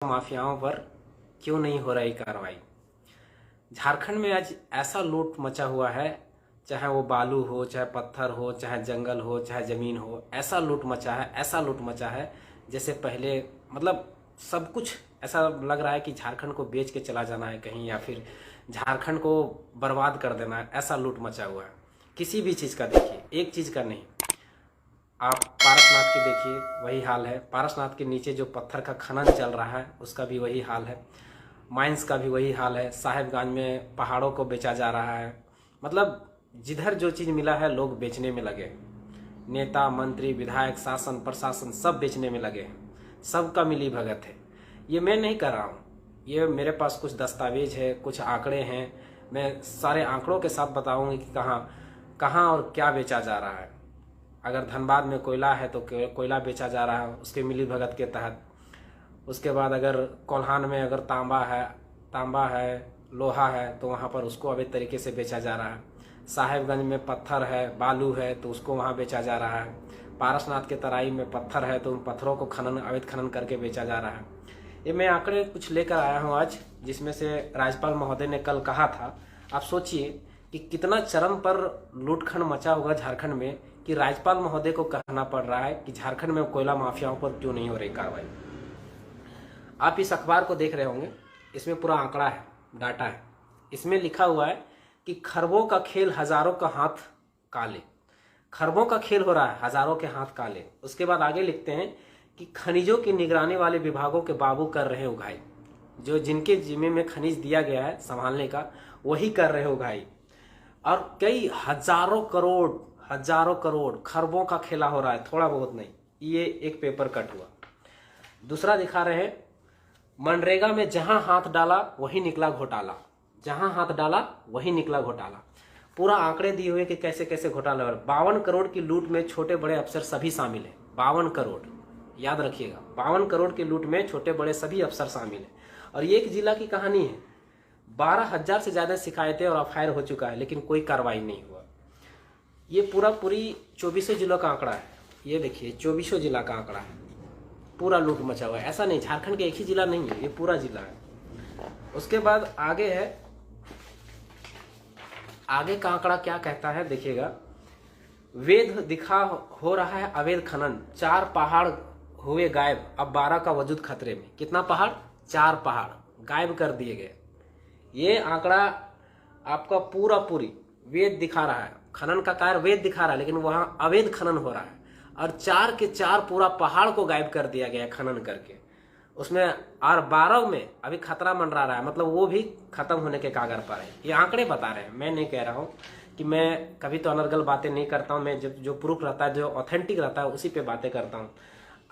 माफियाओं पर क्यों नहीं हो रही कार्रवाई। झारखंड में आज ऐसा लूट मचा हुआ है, चाहे वो बालू हो, चाहे पत्थर हो, चाहे जंगल हो, चाहे जमीन हो, ऐसा लूट मचा है, ऐसा लूट मचा है जैसे पहले मतलब सब कुछ ऐसा लग रहा है कि झारखंड को बेच के चला जाना है कहीं, या फिर झारखंड को बर्बाद कर देना है। ऐसा लूट मचा हुआ है। किसी भी चीज़ का देखिए, एक चीज़ का नहीं। आप पारसनाथ की देखिए, वही हाल है। पारसनाथ के नीचे जो पत्थर का खनन चल रहा है उसका भी वही हाल है। माइंस का भी वही हाल है। साहेबगंज में पहाड़ों को बेचा जा रहा है। मतलब जिधर जो चीज़ मिला है लोग बेचने में लगे। नेता, मंत्री, विधायक, शासन, प्रशासन सब बेचने में लगे हैं। सबका मिली भगत है। ये मैं नहीं कर रहा हूँ, ये मेरे पास कुछ दस्तावेज है, कुछ आंकड़े हैं। मैं सारे आंकड़ों के साथ बताऊंगी कि कहाँ कहाँ और क्या बेचा जा रहा है। अगर धनबाद में कोयला है तो कोयला बेचा जा रहा है उसके मिली भगत के तहत। उसके बाद अगर कोल्हान में अगर तांबा है, लोहा है, तो वहाँ पर उसको अवैध तरीके से बेचा जा रहा है। साहेबगंज में पत्थर है, बालू है, तो उसको वहाँ बेचा जा रहा है। पारसनाथ के तराई में पत्थर है तो उन पत्थरों को अवैध खनन करके बेचा जा रहा है। ये मैं आंकड़े कुछ लेकर आया हूँ आज, जिसमें से राज्यपाल महोदय ने कल कहा था। आप सोचिए कि कितना चरम पर लूटखंड मचा होगा झारखंड में कि राज्यपाल महोदय को कहना पड़ रहा है कि झारखंड में कोयला माफियाओं पर क्यों नहीं हो रही कार्रवाई। आप इस अखबार को देख रहे होंगे, इसमें पूरा आंकड़ा है, डाटा है। इसमें लिखा हुआ है कि खरबों का खेल, हजारों का हाथ काले। खरबों का खेल हो रहा है, हजारों के हाथ काले। उसके बाद आगे लिखते हैं कि खनिजों की निगरानी वाले विभागों के बाबू कर रहे हैं उगाई। जो जिनके जिम्मे में खनिज दिया गया है संभालने का, वही कर रहे हैं उगाई। और कई हजारों करोड़ खरबों का खेला हो रहा है, थोड़ा बहुत नहीं। ये एक पेपर कट हुआ। दूसरा दिखा रहे हैं, मनरेगा में जहां हाथ डाला वही निकला घोटाला। जहां हाथ डाला वही निकला घोटाला। पूरा आंकड़े दिए हुए कि कैसे कैसे घोटाला हो रहा है। 52 करोड़ की लूट में छोटे बड़े अफसर सभी शामिल है। 52 करोड़, याद रखिएगा, 52 करोड़ की लूट में छोटे बड़े सभी अफसर शामिल है। और ये एक जिला की कहानी है। 12,000 से ज्यादा शिकायतें और एफआईआर हो चुका है, लेकिन कोई कार्रवाई नहीं हुआ। ये पूरी 24 जिलों का आंकड़ा है। ये देखिए 24 जिला का आंकड़ा है। पूरा लूट मचा हुआ है। ऐसा नहीं झारखंड के एक ही जिला नहीं है, ये पूरा जिला है। उसके बाद आगे है, आगे का आंकड़ा क्या कहता है देखिएगा। वेद दिखा हो रहा है अवैध खनन, 4 पहाड़ हुए गायब, अब 12 का वजूद खतरे में। कितना पहाड़? 4 पहाड़ गायब कर दिए गए। ये आंकड़ा आपका पूरी वेद दिखा रहा है। खनन का कार्य वेद दिखा रहा है, लेकिन वहां अवैध खनन हो रहा है। और 4 के 4 पूरा पहाड़ को गायब कर दिया गया खनन करके उसमें। और 12 में अभी खतरा मंडरा रहा है, मतलब वो भी खत्म होने के कागर पर है। ये आंकड़े बता रहे हैं, मैं नहीं कह रहा हूँ कि मैं कभी तो अनर्गल बातें नहीं करता हूँ। मैं जो प्रूफ रहता है, जो ऑथेंटिक रहता है, उसी पे बातें करता हूँ।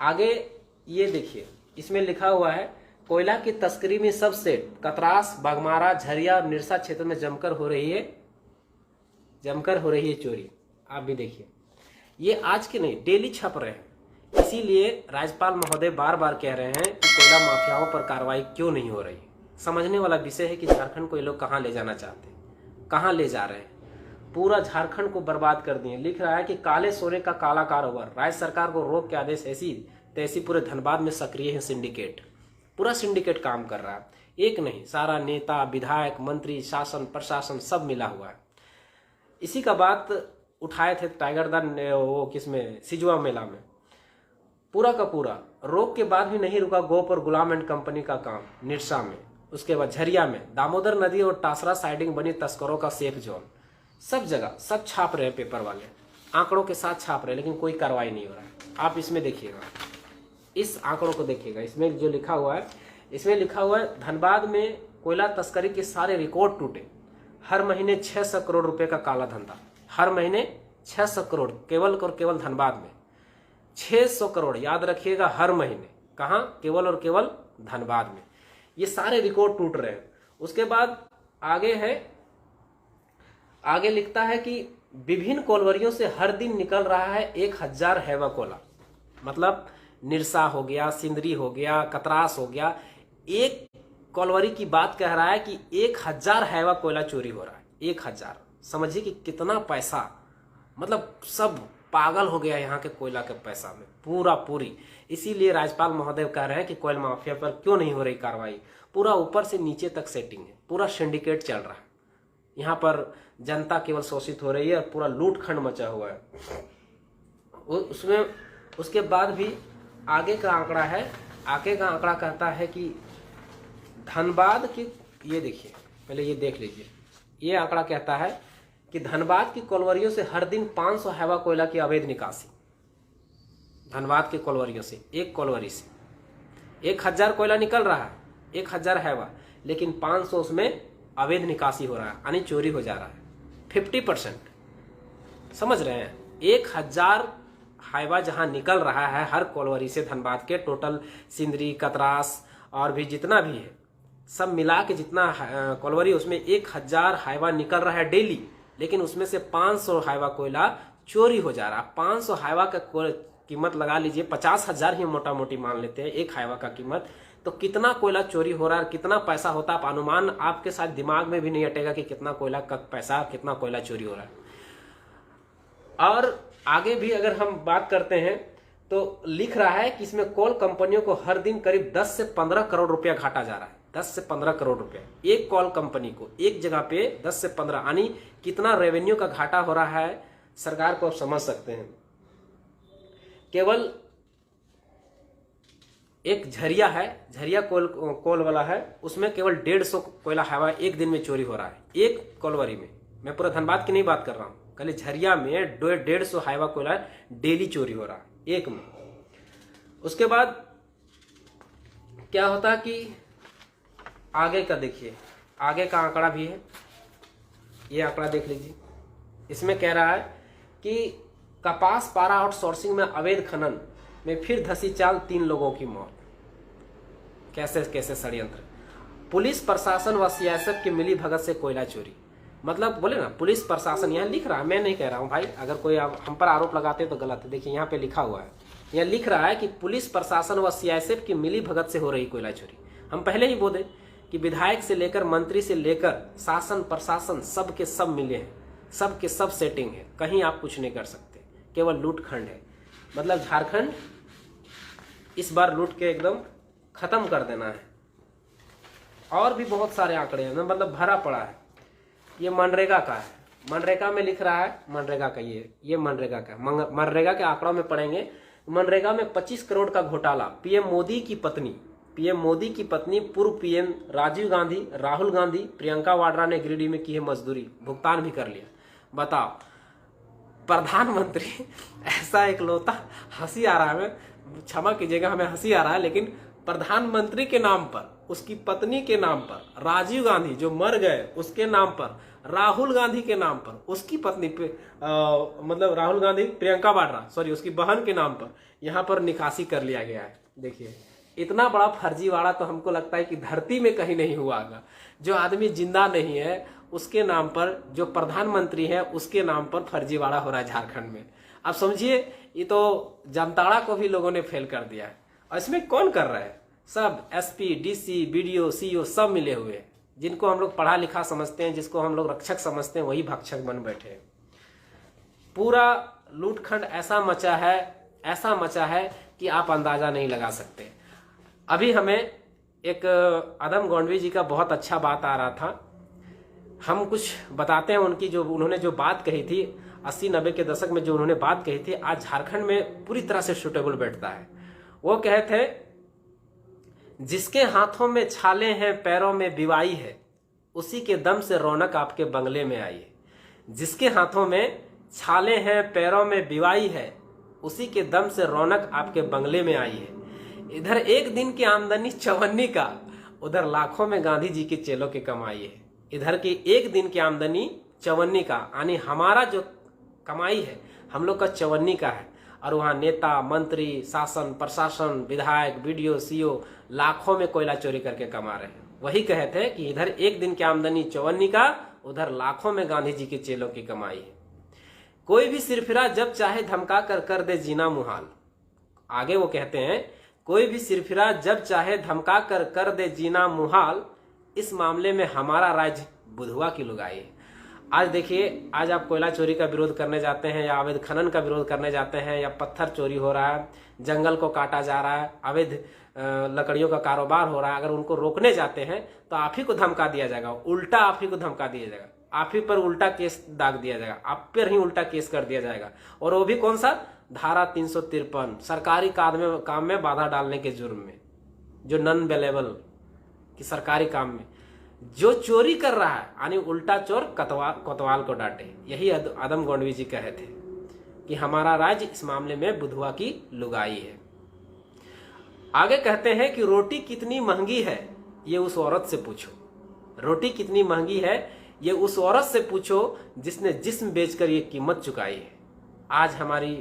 आगे ये देखिए, इसमें लिखा हुआ है, कोयला की तस्करी में सब सेट कतरास, बाघमारा, झरिया और निरसा क्षेत्र में जमकर हो रही है चोरी। आप भी देखिए, ये आज के नहीं, डेली छप रहे हैं। इसीलिए राज्यपाल महोदय बार बार कह रहे हैं कि कोयला माफियाओं पर कार्रवाई क्यों नहीं हो रही। समझने वाला विषय है कि झारखंड को ये लोग कहाँ ले जाना चाहते हैं, कहाँ ले जा रहे हैं। पूरा झारखंड को बर्बाद कर दिए। लिख रहा है कि काले सोने का काला कारोबार, राज्य सरकार को रोक के आदेश ऐसी तैसी। पूरे धनबाद में सक्रिय है सिंडिकेट, पूरा सिंडिकेट काम कर रहा है। एक नहीं, सारा नेता, विधायक, मंत्री, शासन, प्रशासन सब मिला हुआ है। इसी का बात उठाए थे टाइगर दल वो किसमें, सिजुआ मेला में। पूरा का पूरा रोक के बाद भी नहीं रुका गोप और गुलाम एंड कंपनी का काम निरसा में। उसके बाद झरिया में दामोदर नदी और टासरा साइडिंग बनी तस्करों का सेफ जोन। सब जगह सब छाप रहे हैं, पेपर वाले आंकड़ों के साथ छाप रहे हैं, लेकिन कोई कार्रवाई नहीं हो रहा है। आप इसमें देखिएगा, इस आंकड़ों को देखिएगा। इसमें जो लिखा हुआ है, इसमें लिखा हुआ है, धनबाद में कोयला तस्करी के सारे रिकॉर्ड टूटे। हर महीने 600 करोड़ रुपए का काला धंधा। हर महीने 600 करोड़, केवल और केवल धनबाद में 600 करोड़, याद रखिएगा, हर महीने। कहां? केवल और केवल धनबाद में। ये सारे रिकॉर्ड टूट रहे हैं। उसके बाद आगे है, आगे लिखता है कि विभिन्न कोलवरियों से हर दिन निकल रहा है 1000 हैवा कोला। मतलब निरसा हो गया, सिंदरी हो गया, कतरास हो गया। एक कोलवरी की बात कह रहा है कि 1000 हैवा कोयला चोरी हो रहा है। 1000, समझिए कि कितना पैसा। मतलब सब पागल हो गया यहाँ के कोयला के पैसा में पूरा पूरी। इसीलिए राज्यपाल महोदय कह रहे हैं कि कोयल माफिया पर क्यों नहीं हो रही कार्रवाई। पूरा ऊपर से नीचे तक सेटिंग है, पूरा सिंडिकेट चल रहा है। यहाँ पर जनता केवल शोषित हो रही है और पूरा लूटखंड मचा हुआ है। उसमें उसके बाद भी आगे का आंकड़ा है, आगे का आंकड़ा कहता है कि धनबाद की, ये देखिए पहले ये देख लीजिए, ये आंकड़ा कहता है कि धनबाद की कोलवरियों से हर दिन 500 हैवा कोयला की अवैध निकासी। धनबाद के कोलवरियों से, एक कोलवरी से 1000 कोयला निकल रहा है, 1000 हैवा, लेकिन 500 उसमें अवैध निकासी हो रहा है, यानी चोरी हो जा रहा है 50%। समझ रहे हैं? 1000 हैवा जहां निकल रहा है हर कोलवरी से, धनबाद के टोटल सिंदरी, कतरास और भी जितना भी है सब मिला के जितना कोलवरी, उसमें 1000 हैवा निकल रहा है डेली, लेकिन उसमें से 500 हैवा कोयला चोरी हो जा रहा है। 500 हैवा का कीमत लगा लीजिए, 50,000 ही मोटा मोटी मान लेते हैं एक हैवा का कीमत, तो कितना कोयला चोरी हो रहा है, कितना पैसा होता है, आप अनुमान आपके साथ दिमाग में भी नहीं हटेगा कि कितना कोयला का पैसा, कितना कोयला चोरी हो रहा है। और आगे भी अगर हम बात करते हैं तो लिख रहा है कि इसमें कोल कंपनियों को हर दिन करीब 10 से 15 करोड़ रुपया घाटा जा रहा है। 10 से 15 करोड़ रुपया एक कॉल कंपनी को, एक जगह पे 10 से 15, यानी कितना रेवेन्यू का घाटा हो रहा है सरकार को आप समझ सकते हैं। केवल एक झरिया है, झरिया कोल वाला है, उसमें केवल 150 कोयला हैवा एक दिन में चोरी हो रहा है, एक कोलवरी में। मैं पूरा धनबाद की नहीं बात कर रहा हूं, कल झरिया में 150 हैवा कोयला डेली चोरी हो रहा है एक में। उसके बाद क्या होता है कि आगे का देखिए, आगे का आंकड़ा भी है, ये आंकड़ा देख लीजिए। इसमें कह रहा है कि कपास पारा आउटसोर्सिंग में अवैध खनन में फिर धसी चाल, 3 लोगों की मौत। कैसे कैसे षड्यंत्र, पुलिस प्रशासन व सीआईएसएफ की मिली भगत से कोयला चोरी। मतलब बोले ना पुलिस प्रशासन, यहाँ लिख रहा है, मैं नहीं कह रहा हूँ भाई, अगर कोई हम पर आरोप लगाते हैं तो गलत है। देखिए यहाँ पे लिखा हुआ है, यहाँ लिख रहा है कि पुलिस प्रशासन व सीआईएसएफ की मिली भगत से हो रही कोयला चोरी। हम पहले ही बोले कि विधायक से लेकर मंत्री से लेकर शासन प्रशासन सब के सब मिले हैं, सब के सब सेटिंग है, कहीं आप कुछ नहीं कर सकते, केवल लूटखंड है। मतलब झारखंड इस बार लूट के एकदम खत्म कर देना है। और भी बहुत सारे आंकड़े हैं, मतलब भरा पड़ा है। ये मनरेगा का है, मनरेगा में लिख रहा है, मनरेगा का ये मनरेगा का, मनरेगा के आंकड़ों में पढ़ेंगे। मनरेगा में 25 करोड़ का घोटाला। पीएम मोदी की पत्नी पूर्व पीएम राजीव गांधी, राहुल गांधी, प्रियंका वाड्रा ने गिरिडीह में की है मजदूरी, भुगतान भी कर लिया। बताओ, प्रधानमंत्री ऐसा एक लौता, हंसी आ रहा है, क्षमा कीजिएगा हमें हंसी आ रहा है, लेकिन प्रधानमंत्री के नाम पर, उसकी पत्नी के नाम पर, राजीव गांधी जो मर गए उसके नाम पर, राहुल गांधी के नाम पर, उसकी पत्नी पे मतलब राहुल गांधी, प्रियंका वाड्रा सॉरी उसकी बहन के नाम पर यहाँ पर निकासी कर लिया गया है। देखिए इतना बड़ा फर्जीवाड़ा तो हमको लगता है कि धरती में कहीं नहीं हुआ होगा। जो आदमी जिंदा नहीं है उसके नाम पर, जो प्रधानमंत्री है उसके नाम पर फर्जीवाड़ा हो रहा है झारखंड में। आप समझिए, ये तो जामताड़ा को भी लोगों ने फेल कर दिया है। और इसमें कौन कर रहा है? सब एसपी, डीसी, बीडीओ, सीईओ सब मिले हुए हैं। जिनको हम लोग पढ़ा लिखा समझते हैं, जिसको हम लोग रक्षक समझते हैं, वही भक्षक बन बैठे हैं। पूरा लूटखंड ऐसा मचा है कि आप अंदाजा नहीं लगा सकते। अभी हमें एक अदम गोंडवी जी का बहुत अच्छा बात आ रहा था, हम कुछ बताते हैं उनकी, जो उन्होंने जो बात कही थी 80-90 के दशक में, जो उन्होंने बात कही थी, आज झारखंड में पूरी तरह से सूटेबल बैठता है। वो कहे थे, जिसके हाथों में छाले हैं पैरों में बिवाई है, उसी के दम से रौनक आपके बंगले में आई है। जिसके हाथों में छाले हैं पैरों में बिवाई है, उसी के दम से रौनक आपके बंगले में आई है। इधर एक दिन की आमदनी 54 का, उधर लाखों में गांधी जी के चेलों की कमाई है। इधर की एक दिन की आमदनी 54 का, यानी हमारा जो कमाई है हम लोग का 54 का है, और वहाँ नेता, मंत्री, शासन प्रशासन, विधायक, बीडीओ, सीईओ लाखों में कोयला चोरी करके कमा रहे हैं। वही कहे थे कि इधर एक दिन की आमदनी 54 का, उधर लाखों में गांधी जी के चेलों की कमाई है। कोई भी सिरफिरा जब चाहे धमका कर दे जीना मुहाल। आगे वो कहते हैं, कोई भी सिरफिरा जब चाहे धमका कर दे जीना मुहाल, इस मामले में हमारा राज्य बुधवा की लुगाई है। आज देखिए, आज आप कोयला चोरी का विरोध करने जाते हैं या अवैध खनन का विरोध करने जाते हैं या पत्थर चोरी हो रहा है, जंगल को काटा जा रहा है, अवैध लकड़ियों का कारोबार हो रहा है, अगर उनको रोकने जाते हैं तो आप ही को धमका दिया जाएगा, उल्टा आप ही को धमका दिया जाएगा, आप ही पर उल्टा केस दाग दिया जाएगा, आप पर ही उल्टा केस कर दिया जाएगा। और वो भी कौन सा? धारा 353, सरकारी काम में बाधा डालने के जुर्म में, जो नॉन अवेलेबल कि सरकारी काम में जो चोरी कर रहा है, यानी उल्टा चोर कोतवाल को डांटे। यही आदम गोंडवी जी कहे थे कि हमारा राज्य इस मामले में बुधवा की लुगाई है। आगे कहते हैं कि रोटी कितनी महंगी है ये उस औरत से पूछो। रोटी कितनी महंगी है ये उस औरत से पूछो जिसने जिस्म बेचकर ये कीमत चुकाई है। आज हमारी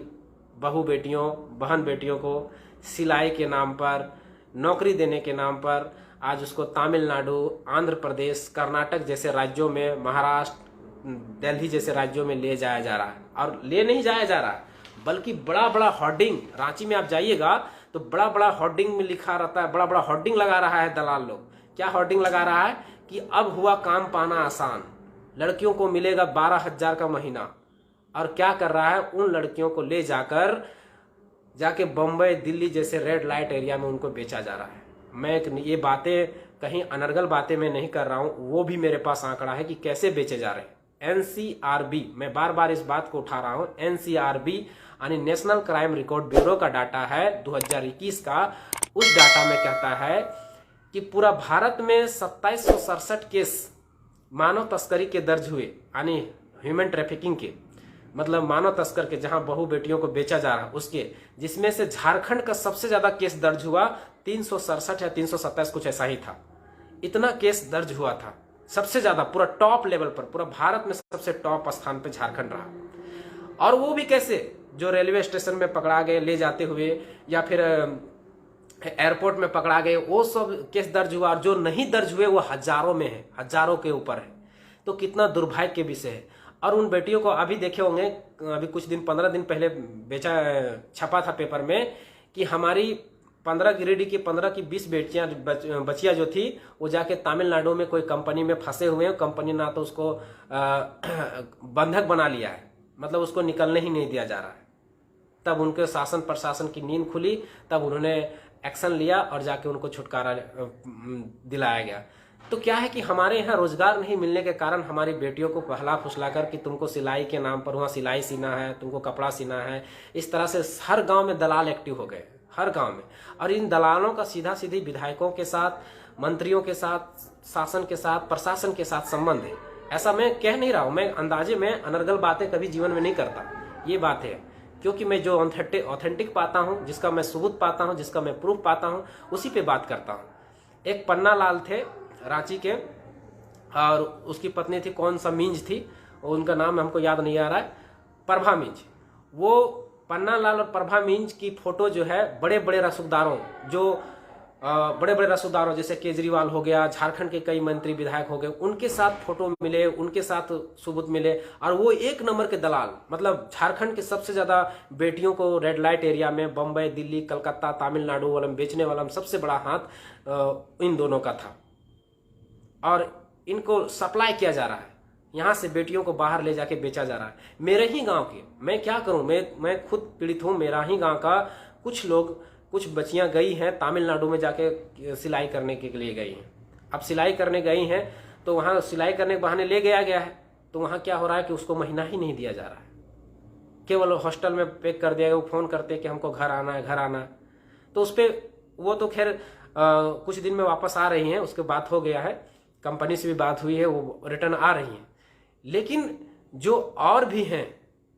बहू बेटियों, बहन बेटियों को सिलाई के नाम पर, नौकरी देने के नाम पर आज उसको तमिलनाडु, आंध्र प्रदेश, कर्नाटक जैसे राज्यों में, महाराष्ट्र, दिल्ली जैसे राज्यों में ले जाया जा रहा है। और ले नहीं जाया जा रहा बल्कि बड़ा बड़ा होर्डिंग, रांची में आप जाइएगा तो बड़ा बड़ा होर्डिंग में लिखा रहता है, बड़ा बड़ा होर्डिंग लगा रहा है दलाल लोग। क्या होर्डिंग लगा रहा है कि अब हुआ काम पाना आसान, लड़कियों को मिलेगा 12,000 का महीना। और क्या कर रहा है, उन लड़कियों को ले जाके बम्बई, दिल्ली जैसे रेड लाइट एरिया में उनको बेचा जा रहा है। मैं ये बातें कहीं अनर्गल बातें मैं नहीं कर रहा हूं, वो भी मेरे पास आंकड़ा है कि कैसे बेचे जा रहे हैं। NCRB, मैं बार बार इस बात को उठा रहा हूं, NCRB यानी नेशनल क्राइम रिकॉर्ड ब्यूरो का डाटा है 2021 का। उस डाटा में कहता है कि पूरा भारत में 2767 केस मानव तस्करी के दर्ज हुए, यानी ह्यूमन ट्रैफिकिंग के, मतलब मानव तस्कर के, जहां बहु बेटियों को बेचा जा रहा है उसके, जिसमें से झारखंड का सबसे ज्यादा केस दर्ज हुआ, 367 या 327 कुछ ऐसा ही था। इतना केस दर्ज हुआ था, सबसे ज्यादा पूरा टॉप लेवल पर, पूरा भारत में सबसे टॉप स्थान पे झारखंड रहा। और वो भी कैसे? जो रेलवे स्टेशन में पकड़ा गए ले जाते हुए, या फिर एयरपोर्ट में पकड़ा गए, वो सब केस दर्ज हुआ। और जो नहीं दर्ज हुए वो हजारों में है, हजारों के ऊपर है। तो कितना दुर्भाग्य के विषय है। और उन बेटियों को अभी देखे होंगे, अभी कुछ दिन 15 दिन पहले छपा था पेपर में कि हमारी 15 गिरिडीह की 15 की 20 बचियां जो थी वो जाके तमिलनाडु में कोई कंपनी में फंसे हुए हैं। कंपनी ना तो उसको बंधक बना लिया है, मतलब उसको निकलने ही नहीं दिया जा रहा है। तब उनके शासन प्रशासन की नींद खुली, तब उन्होंने एक्शन लिया और जाके उनको छुटकारा दिलाया गया। तो क्या है कि हमारे यहाँ रोजगार नहीं मिलने के कारण हमारी बेटियों को बहला फुसला कर कि तुमको सिलाई के नाम पर वहाँ सिलाई सीना है, तुमको कपड़ा सीना है, इस तरह से हर गांव में दलाल एक्टिव हो गए, हर गांव में। और इन दलालों का सीधा सीधी विधायकों के साथ, मंत्रियों के साथ, शासन के साथ, प्रशासन के साथ संबंध है। ऐसा मैं कह नहीं रहा हूं, मैं अंदाजे में अनर्गल बातें कभी जीवन में नहीं करता, ये बात है। क्योंकि मैं जो ऑथेंटिक पाता हूं, जिसका मैं सबूत पाता हूं, जिसका मैं प्रूफ पाता हूं, उसी पे बात करता हूं। एक पन्ना लाल थे रांची के, और उसकी पत्नी थी, कौन सा मिंज थी, उनका नाम हमको याद नहीं आ रहा है, प्रभा मिंज। वो पन्ना लाल और प्रभा मिंज की फोटो जो है बड़े बड़े रसूखदारों, जो बड़े बड़े रसूखदारों जैसे केजरीवाल हो गया, झारखंड के कई मंत्री विधायक हो गए, उनके साथ फोटो मिले, उनके साथ सबूत मिले। और वो एक नंबर के दलाल, मतलब झारखंड के सबसे ज्यादा बेटियों को रेड लाइट एरिया में बम्बई, दिल्ली, कलकत्ता, तमिलनाडु वाला बेचने वाला सबसे बड़ा हाथ इन दोनों का था। और इनको सप्लाई किया जा रहा है, यहाँ से बेटियों को बाहर ले जाके बेचा जा रहा है। मेरे ही गांव के, मैं क्या करूं, मैं खुद पीड़ित हूं। मेरा ही गांव का कुछ बच्चियां गई हैं तमिलनाडु में, जाके सिलाई करने के लिए गई हैं। अब सिलाई करने गई हैं तो वहां सिलाई करने के बहाने ले गया है, तो वहां क्या हो रहा है कि उसको महीना ही नहीं दिया जा रहा है, केवल हॉस्टल में पैक कर दिया गया। वो फोन करते कि हमको घर आना है, घर आना है। तो उस पर वो तो खैर कुछ दिन में वापस आ रही हैं, उसके बात हो गया है, कंपनी से भी बात हुई है, वो रिटर्न आ रही हैं। लेकिन जो और भी हैं,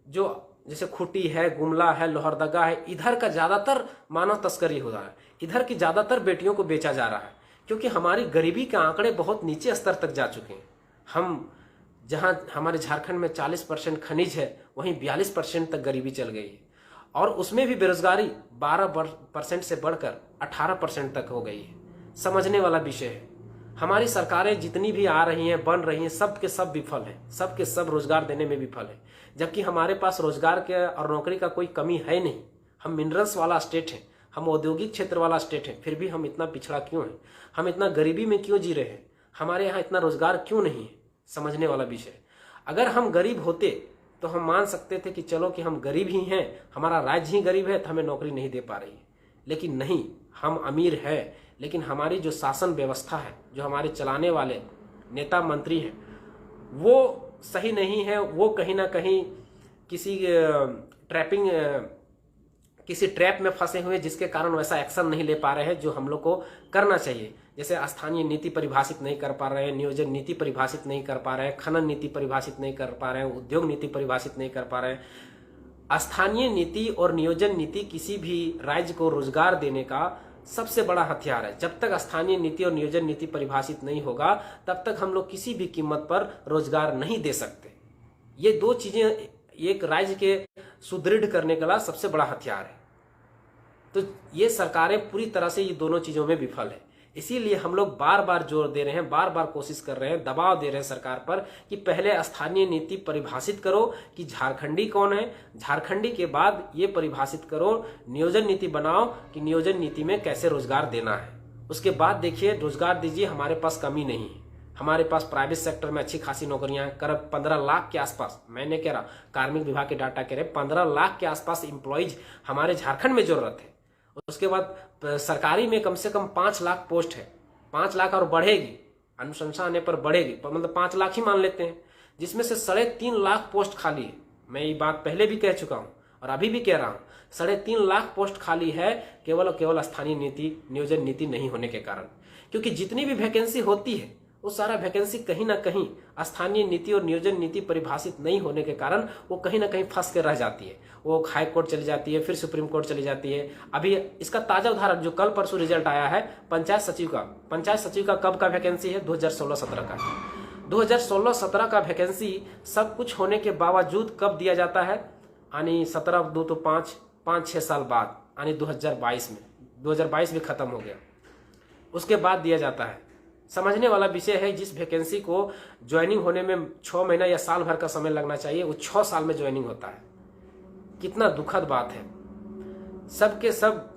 जो जैसे खुटी है, गुमला है, लोहरदगा है, इधर का ज्यादातर मानव तस्करी हो रहा है, इधर की ज्यादातर बेटियों को बेचा जा रहा है। क्योंकि हमारी गरीबी के आंकड़े बहुत नीचे स्तर तक जा चुके हैं। हम जहां हमारे झारखंड में 40% खनिज है, वहीं 42% तक गरीबी चल गई है। और उसमें भी बेरोजगारी 12% से बढ़कर 18% तक हो गई है। समझने वाला विषय है। हमारी सरकारें जितनी भी आ रही हैं, बन रही हैं, सब के सब विफल हैं, सब के सब रोजगार देने में विफल है। जबकि हमारे पास रोजगार के और नौकरी का कोई कमी है नहीं। हम मिनरल्स वाला स्टेट है, हम औद्योगिक क्षेत्र वाला स्टेट है, फिर भी हम इतना पिछड़ा क्यों है? हम इतना गरीबी में क्यों जी रहे हैं? हमारे यहाँ इतना रोजगार क्यों नहीं है? समझने वाला विषय। अगर हम गरीब होते तो हम मान सकते थे कि चलो कि हम गरीब ही हैं, हमारा राज्य ही गरीब है तो हमें नौकरी नहीं दे पा रही है। लेकिन नहीं, हम अमीर हैं, लेकिन हमारी जो शासन व्यवस्था है, जो हमारे चलाने वाले नेता मंत्री हैं, वो सही नहीं है। वो कहीं ना कहीं किसी ट्रैप में फंसे हुए, जिसके कारण वैसा एक्शन नहीं ले पा रहे हैं जो हम लोग को करना चाहिए। जैसे स्थानीय नीति परिभाषित नहीं कर पा रहे हैं, नियोजन नीति परिभाषित नहीं कर पा रहे हैं, खनन नीति परिभाषित नहीं कर पा रहे हैं, उद्योग नीति परिभाषित नहीं कर पा रहे हैं। स्थानीय नीति और नियोजन नीति किसी भी राज्य को रोजगार देने का सबसे बड़ा हथियार है। जब तक स्थानीय नीति और नियोजन नीति परिभाषित नहीं होगा, तब तक हम लोग किसी भी कीमत पर रोजगार नहीं दे सकते। ये दो चीजें एक राज्य के सुदृढ़ करने का सबसे बड़ा हथियार है। तो ये सरकारें पूरी तरह से ये दोनों चीजों में विफल है। इसीलिए हम लोग बार बार जोर दे रहे हैं, बार बार कोशिश कर रहे हैं, दबाव दे रहे हैं सरकार पर कि पहले स्थानीय नीति परिभाषित करो कि झारखंडी कौन है, झारखंडी के बाद ये परिभाषित करो, नियोजन नीति बनाओ कि नियोजन नीति में कैसे रोजगार देना है। उसके बाद देखिए रोजगार दीजिए, हमारे पास कमी नहीं है। हमारे पास प्राइवेट सेक्टर में अच्छी खासी नौकरियां हैं, करीब 15 लाख के आसपास, मैंने कह रहा कार्मिक विभाग के डाटा कह रहे 15 लाख के आसपास एम्प्लॉइज हमारे झारखंड में जरूरत है। उसके बाद सरकारी में कम से कम 5 लाख पोस्ट है, 5 लाख और बढ़ेगी, अनुशंसा आने पर बढ़ेगी, मतलब 5 लाख ही मान लेते हैं, जिसमें से 3.5 लाख पोस्ट खाली है। मैं ये बात पहले भी कह चुका हूं और अभी भी कह रहा हूं, 3.5 लाख पोस्ट खाली है केवल और केवल स्थानीय नीति नियोजन नीति नहीं होने के कारण। क्योंकि जितनी भी वैकेंसी होती है वो सारा वैकेंसी कहीं ना कहीं स्थानीय नीति और नियोजन नीति परिभाषित नहीं होने के कारण वो कहीं ना कहीं फंस कर रह जाती है। वो हाई कोर्ट चली जाती है, फिर सुप्रीम कोर्ट चली जाती है। अभी इसका ताजा उदाहरण जो कल परसों रिजल्ट आया है पंचायत सचिव का कब का वैकेंसी है, 2016-17 का। 2016-17 का वैकेंसी सब कुछ होने के बावजूद कब दिया जाता है, यानी 17/2 तो 5-6 साल बाद, यानी 2022 में। 2022 भी खत्म हो गया, उसके बाद दिया जाता है। समझने वाला विषय है, जिस वैकेंसी को ज्वाइनिंग होने में 6 महीना या साल भर का समय लगना चाहिए, वो 6 साल में ज्वाइनिंग होता है। कितना दुखद बात है। सबके सब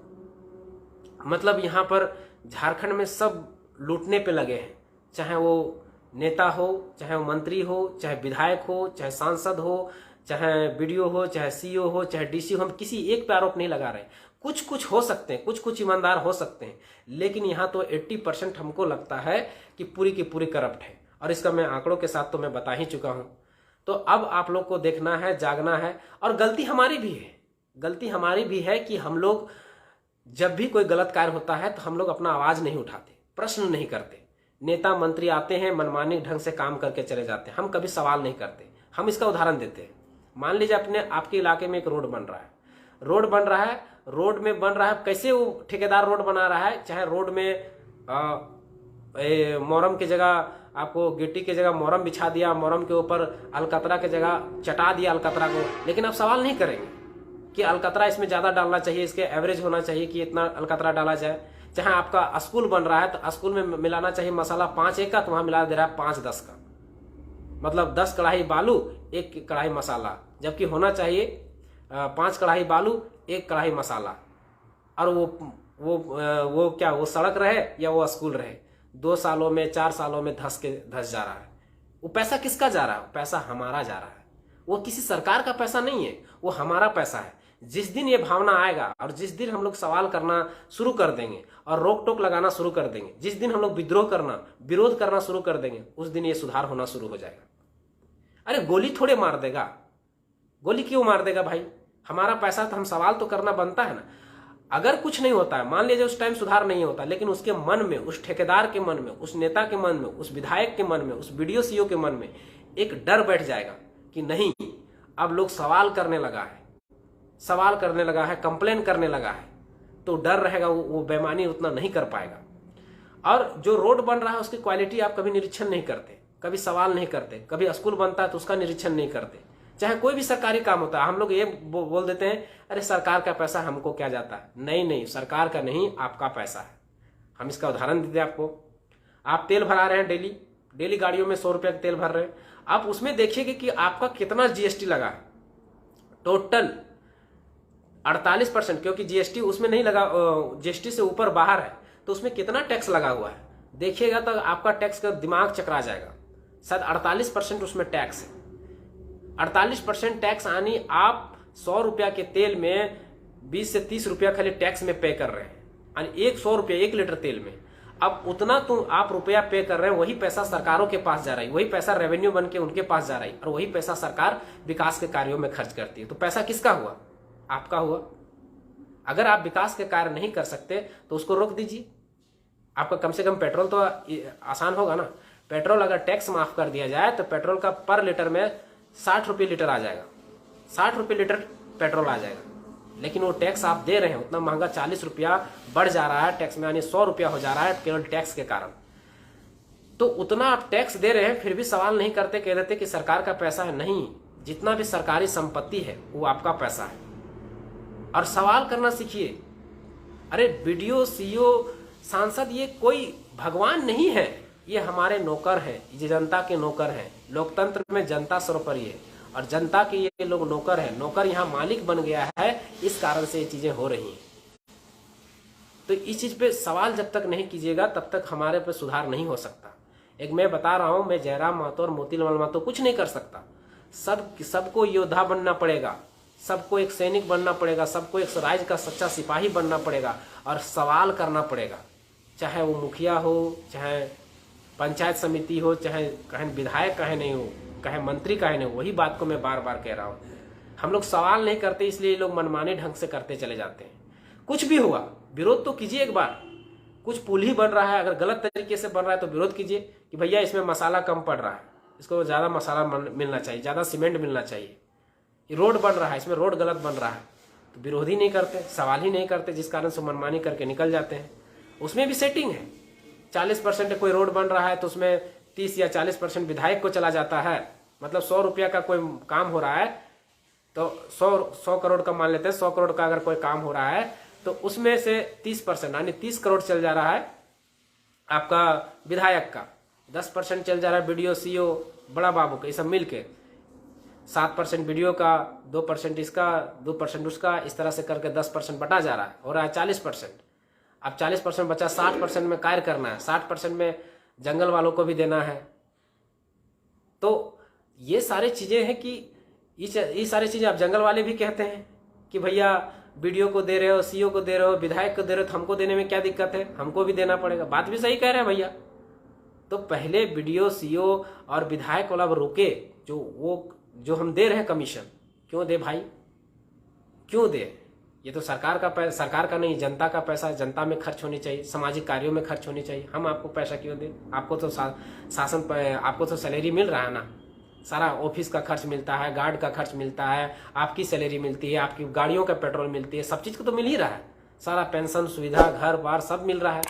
मतलब यहाँ पर झारखंड में सब लूटने पे लगे हैं, चाहे वो नेता हो, चाहे वो मंत्री हो, चाहे विधायक हो, चाहे सांसद हो, चाहे बीडीओ हो, चाहे सीईओ हो, चाहे डीसी हो। हम किसी एक पे आरोप नहीं लगा रहे। कुछ हो सकते हैं, कुछ ईमानदार हो सकते हैं, लेकिन यहाँ तो 80% हमको लगता है कि पूरी की पूरी करप्ट है। और इसका मैं आंकड़ों के साथ तो मैं बता ही चुका हूं। तो अब आप लोग को देखना है, जागना है। और गलती हमारी भी है कि हम लोग जब भी कोई गलत कार्य होता है तो हम लोग अपना आवाज नहीं उठाते, प्रश्न नहीं करते। नेता मंत्री आते हैं, मनमानी ढंग से काम करके चले जाते हैं, हम कभी सवाल नहीं करते। हम इसका उदाहरण देते हैं। मान लीजिए आपके इलाके में एक रोड बन रहा है, कैसे वो ठेकेदार रोड बना रहा है, चाहे रोड में मोरम की जगह आपको गिट्टी की जगह मोरम बिछा दिया, मोरम के ऊपर अलकतरा की जगह चटा दिया अलकतरा को, लेकिन आप सवाल नहीं करेंगे कि अलकतरा इसमें ज्यादा डालना चाहिए, इसके एवरेज होना चाहिए कि इतना अलकतरा डाला जाए। चाहे आपका स्कूल बन रहा है तो स्कूल में मिलाना चाहिए मसाला 5-1 का, तो वहां मिला दे रहा है 5-10 का, मतलब 10 कढ़ाई बालू 1 कढ़ाई मसाला, जबकि होना चाहिए 5 कढ़ाई बालू 1 कढ़ाई मसाला। और वो क्या वो सड़क रहे या वो स्कूल रहे, 2 सालों में 4 सालों में धस जा रहा है। वो पैसा किसका जा रहा है? पैसा हमारा जा रहा है। वो किसी सरकार का पैसा नहीं है, वो हमारा पैसा है। जिस दिन ये भावना आएगा और जिस दिन हम लोग सवाल करना शुरू कर देंगे और रोक टोक लगाना शुरू कर देंगे, जिस दिन हम लोग विरोध करना शुरू कर देंगे, उस दिन ये सुधार होना शुरू हो जाएगा। अरे गोली थोड़े मार देगा, गोली क्यों मार देगा भाई? हमारा पैसा तो हम सवाल तो करना बनता है ना। अगर कुछ नहीं होता है, मान लीजिए उस टाइम सुधार नहीं होता, लेकिन उसके मन में, उस ठेकेदार के मन में, उस नेता के मन में, उस विधायक के मन में, उस बीडीओ सीईओ के मन में एक डर बैठ जाएगा कि नहीं, अब लोग सवाल करने लगा है, कंप्लेन करने लगा है, तो डर रहेगा, वो बेईमानी उतना नहीं कर पाएगा। और जो रोड बन रहा है उसकी क्वालिटी आप कभी निरीक्षण नहीं करते, कभी सवाल नहीं करते, कभी स्कूल बनता है तो उसका निरीक्षण नहीं करते, चाहे कोई भी सरकारी काम होता है। हम लोग ये बोल देते हैं अरे सरकार का पैसा हमको क्या जाता है। नहीं, सरकार का नहीं, आपका पैसा है। हम इसका उदाहरण देते हैं आपको। आप तेल भरा रहे हैं, डेली गाड़ियों में 100 रुपये का तेल भर रहे हैं, आप उसमें देखिएगा कि आपका कितना जीएसटी लगा है। टोटल 48%, क्योंकि जीएसटी उसमें नहीं लगा, जीएसटी से ऊपर बाहर है, तो उसमें कितना टैक्स लगा हुआ है देखिएगा तो आपका टैक्स का दिमाग चकरा जाएगा। शायद 48% उसमें टैक्स है। 48% टैक्स यानी आप 100 रुपया के तेल में 20 से 30 रुपया खाली टैक्स में पे कर रहे हैं, यानी 100 रुपया 1 लीटर तेल में। अब उतना तो आप रुपया पे कर रहे हैं, वही पैसा सरकारों के पास जा रहा है, वही पैसा रेवेन्यू बन के उनके पास जा रहा है, और वही पैसा सरकार विकास के कार्यों में खर्च करती है। तो पैसा किसका हुआ? आपका हुआ। अगर आप विकास के कार्य नहीं कर सकते तो उसको रोक दीजिए। आपका कम से कम पेट्रोल तो आसान होगा ना। पेट्रोल अगर टैक्स माफ कर दिया जाए तो पेट्रोल का पर लीटर में 60 रुपये लीटर आ जाएगा, 60 रुपये लीटर पेट्रोल आ जाएगा। लेकिन वो टैक्स आप दे रहे हैं उतना महंगा, 40 रुपया बढ़ जा रहा है टैक्स में, यानी 100 रुपया हो जा रहा है केवल टैक्स के कारण। तो उतना आप टैक्स दे रहे हैं, फिर भी सवाल नहीं करते, कह देते कि सरकार का पैसा है। नहीं, जितना भी सरकारी संपत्ति है वो आपका पैसा है। और सवाल करना सीखिए। अरे बीडीओ, सीईओ, सांसद ये कोई भगवान नहीं है, ये हमारे नौकर हैं, ये जनता के नौकर हैं। लोकतंत्र में जनता सर्वोपरि है और जनता के ये लोग नौकर हैं। नौकर यहाँ मालिक बन गया है, इस कारण से ये चीजें हो रही हैं। तो इस चीज पे सवाल जब तक नहीं कीजिएगा तब तक हमारे पे सुधार नहीं हो सकता। एक मैं बता रहा हूं, मैं जयराम महतो और मोतीलाल महतो कुछ नहीं कर सकता। सबको योद्धा बनना पड़ेगा, सबको एक सैनिक बनना पड़ेगा, सबको एक राज्य का सच्चा सिपाही बनना पड़ेगा और सवाल करना पड़ेगा। चाहे वो मुखिया हो, चाहे पंचायत समिति हो, चाहे कहीं विधायक कहे नहीं हो, कहे मंत्री कहे नहीं हो, वही बात को मैं बार बार कह रहा हूँ। हम लोग सवाल नहीं करते, इसलिए लोग मनमाने ढंग से करते चले जाते हैं। कुछ भी हुआ विरोध तो कीजिए एक बार। कुछ पुल ही बन रहा है, अगर गलत तरीके से बन रहा है तो विरोध कीजिए कि भैया इसमें मसाला कम पड़ रहा है, इसको ज़्यादा मसाला मिलना चाहिए, ज़्यादा सीमेंट मिलना चाहिए। ये रोड बन रहा है, इसमें रोड गलत बन रहा है, तो विरोध ही नहीं करते, सवाल ही नहीं करते, जिस कारण से मनमानी करके निकल जाते हैं। उसमें भी सेटिंग है। 40% कोई रोड बन रहा है तो उसमें 30 या 40% विधायक को चला जाता है। मतलब 100 रुपया का कोई काम हो रहा है तो 100 करोड़ का मान लेते हैं, 100 करोड़ का अगर कोई काम हो रहा है तो उसमें से 30% यानी 30 करोड़ चल जा रहा है आपका विधायक का, 10% चल जा रहा है बीडीओ, सीईओ, बड़ा बाबू का, ये सब मिल के 7% बीडीओ का, 2% इसका, 2% उसका, इस तरह से करके 10% बटा जा रहा है, हो रहा है 40%। अब 40% बचा, 60% में कार्य करना है, 60% में जंगल वालों को भी देना है। तो ये सारी चीजें हैं कि ये सारी चीजें आप जंगल वाले भी कहते हैं कि भैया बीडीओ को दे रहे हो, सीईओ को दे रहे हो, विधायक को दे रहे हो, तो हमको देने में क्या दिक्कत है, हमको भी देना पड़ेगा। बात भी सही कह रहे हैं भैया। तो पहले बीडीओ, सीईओ और विधायक वाला रोके, जो हम दे रहे हैं कमीशन, क्यों दे भाई, क्यों दे? ये तो सरकार का पैसा, सरकार का नहीं, जनता का पैसा, जनता में खर्च होनी चाहिए, सामाजिक कार्यों में खर्च होनी चाहिए। हम आपको पैसा क्यों दें? आपको तो शासन, आपको तो सैलरी मिल रहा है ना, सारा ऑफिस का खर्च मिलता है, गार्ड का खर्च मिलता है, आपकी सैलरी मिलती है, आपकी गाड़ियों का पेट्रोल मिलती है, सब चीज को तो मिल ही रहा है, सारा पेंशन सुविधा, घर बार सब मिल रहा है,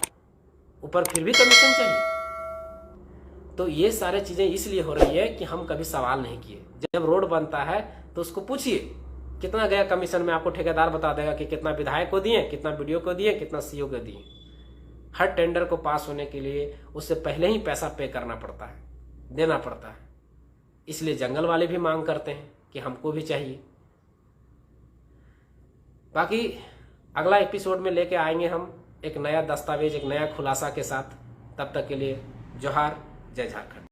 ऊपर फिर भी कमीशन चाहिए। तो ये सारे चीजें इसलिए हो रही है कि हम कभी सवाल नहीं किए। जब रोड बनता है तो उसको पूछिए कितना गया कमीशन में, आपको ठेकेदार बता देगा कि कितना विधायक को दिए, कितना बीडीओ को दिए, कितना सीईओ को दिए। हर टेंडर को पास होने के लिए उससे पहले ही पैसा पे करना पड़ता है, देना पड़ता है। इसलिए जंगल वाले भी मांग करते हैं कि हमको भी चाहिए। बाकी अगला एपिसोड में लेके आएंगे हम एक नया दस्तावेज, एक नया खुलासा के साथ। तब तक के लिए जोहार, जय झारखंड।